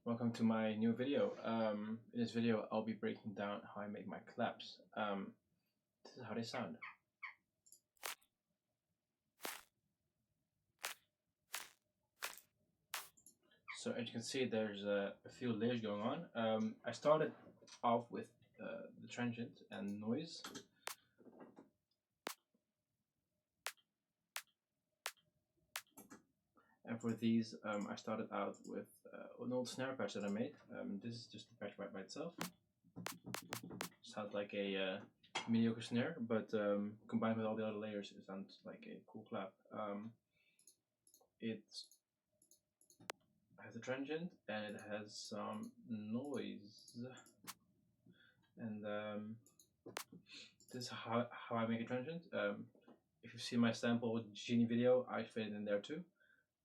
Welcome to my new video. In this video, I'll be breaking down how I make my claps. This is how they sound. So as you can see, there's a few layers going on. I started off with the transient and noise. And for these, I started out with an old snare patch that I made. This is just the patch by itself. Sounds like a mediocre snare, but combined with all the other layers, it sounds like a cool clap. It has a transient and it has some noise, and this is how I make a transient. If you see my sample Genie video, I fit it in there too.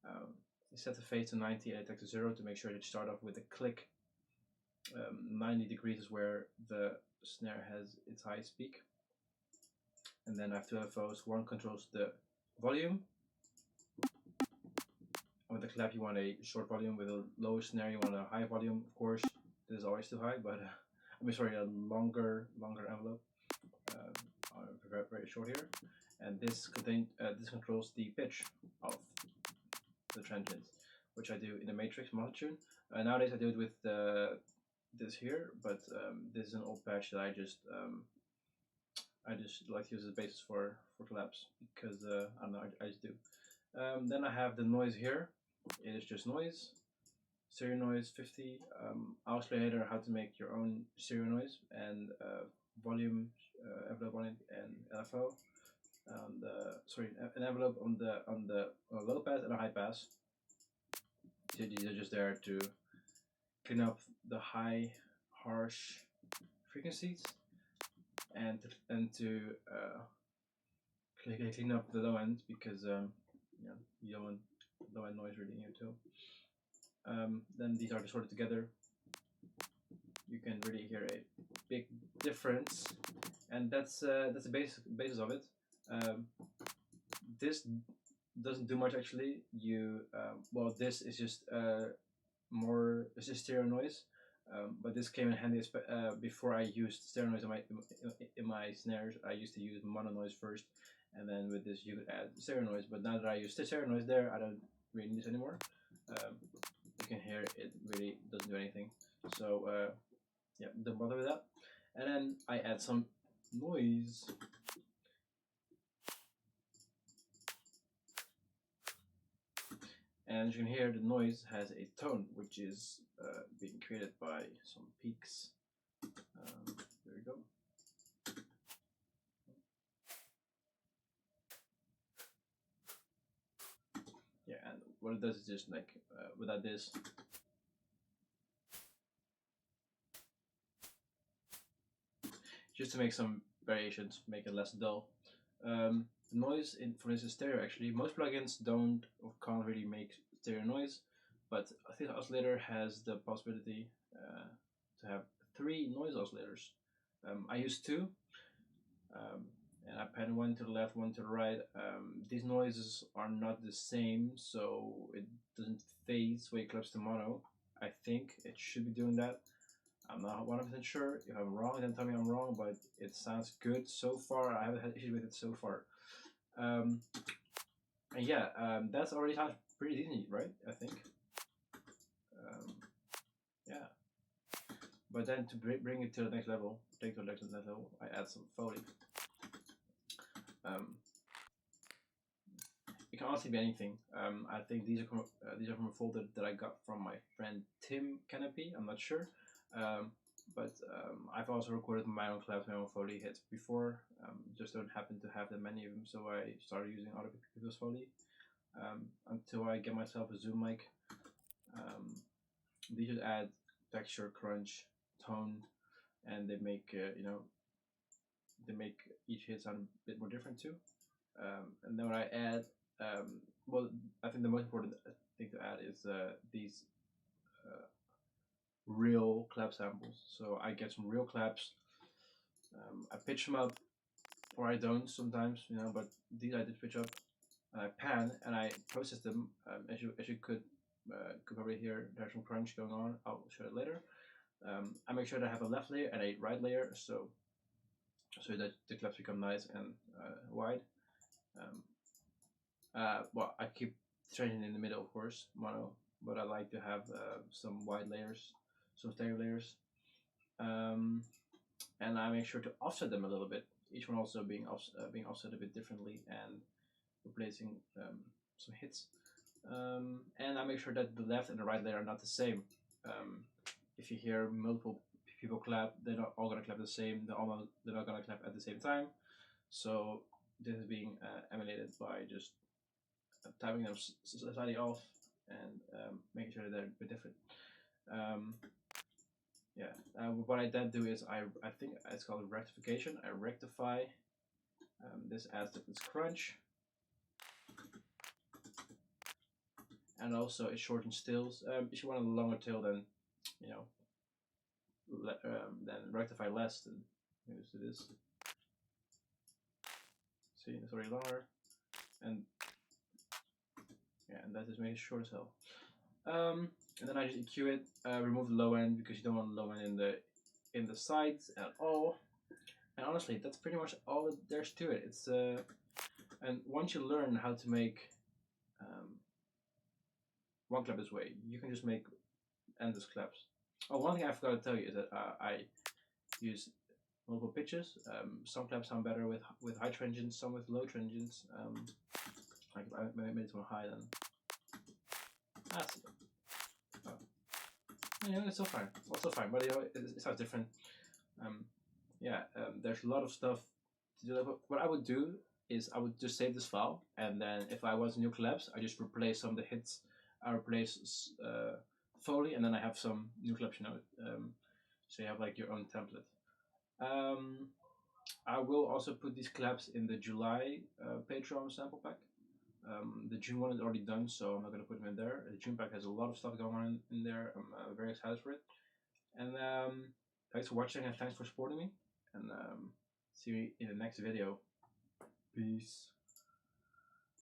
I set the phase to 90 and I take to 0 to make sure that you start off with a click. 90 degrees is where the snare has its highest peak. And then I have two LFOs. One controls the volume. With the clap, you want a short volume. With a low snare, you want a high volume. Of course, this is always too high, but a longer envelope. Very short here, and this controls the pitch of the transients, which I do in the Matrix multitune. Nowadays, I do it with this here, but this is an old patch that I just like to use as a basis for claps because I don't know, I just do. Then I have the noise here. It is just noise, stereo noise 50. I'll explain later how to make your own stereo noise and volume, envelope on it, and LFO. An envelope on the low pass and a high pass. So these are just there to clean up the high, harsh frequencies and to clean up the low end because you don't want low end noise really in here too. Then these are sorted together. You can really hear a big difference, and that's the basis of it. This doesn't do much actually. This is just it's just stereo noise. But this came in handy before I used stereo noise in my snares. I used to use mono noise first, and then with this you could add stereo noise. But now that I use stereo noise there, I don't really need this anymore. You can hear it really doesn't do anything. So yeah, don't bother with that. And then I add some noise. And you can hear the noise has a tone, which is being created by some peaks. There we go. Yeah, and what it does is just like without this, just to make some variations, make it less dull. The noise for instance stereo actually, most plugins don't or can't really make stereo noise, but I think Oscillator has the possibility to have 3 noise oscillators. I use 2, and I pan one to the left, one to the right. These noises are not the same, so it doesn't phase way close to mono. I think it should be doing that. I'm not 100% sure. If I'm wrong, then tell me I'm wrong, but it sounds good so far. I haven't had issues with it so far. And yeah, that's already sounds pretty decent, right? I think. Yeah. But then to bring it to the next level, take it to the next level, I add some Foley. It can honestly be anything. I think these are from a folder that I got from my friend Tim Canopy. I'm not sure. But I've also recorded my own claps, my own Foley hits before. Just don't happen to have that many of them, so I started using other people's Foley until I get myself a Zoom mic. These just add texture, crunch, tone, and they make they make each hit sound a bit more different too. And then what I add, I think the most important thing to add is these real clap samples. So I get some real claps, I pitch them up, or I don't sometimes, but these I did pitch up, and I pan and I process them as you could could probably hear there's some crunch going on. I'll show it later. I make sure that I have a left layer and a right layer, so that the claps become nice and wide. Um, well, I keep training in the middle, of course, mono, but I like to have some wide layers, some stereo layers, and I make sure to offset them a little bit. Each one also being offset a bit differently and replacing some hits. And I make sure that the left and the right layer are not the same. Um, if you hear multiple people clap, they're not all gonna clap the same. They're not gonna clap at the same time. So this is being emulated by just timing them slightly off and making sure that they're a bit different. Um, yeah, what I then do is I think it's called rectification. I rectify this as this crunch, and also it shortens tails. If you want a longer tail, then you know, then rectify less. Then let's do this. See, it's already longer, and yeah, and that just makes it short as hell. And then I just EQ it, remove the low end because you don't want the low end in the sides at all. And honestly, that's pretty much all there's to it. It's and once you learn how to make one clap this way, you can just make endless claps. Oh, one thing I forgot to tell you is that I use multiple pitches. Some claps sound better with high transients, some with low transients. Like if I made it to a high, then that's yeah, it's still fine. Also fine, but you know, it sounds different. There's a lot of stuff to do. What I would do is I would just save this file, and then if I want new collabs, I just replace some of the hits. I replace Foley, and then I have some new collabs, so you have like your own template. I will also put these collabs in the July Patreon sample pack. The June one is already done, so I'm not going to put them in there. The June pack has a lot of stuff going on in there. I'm very excited for it. And thanks for watching and thanks for supporting me. And see you in the next video. Peace.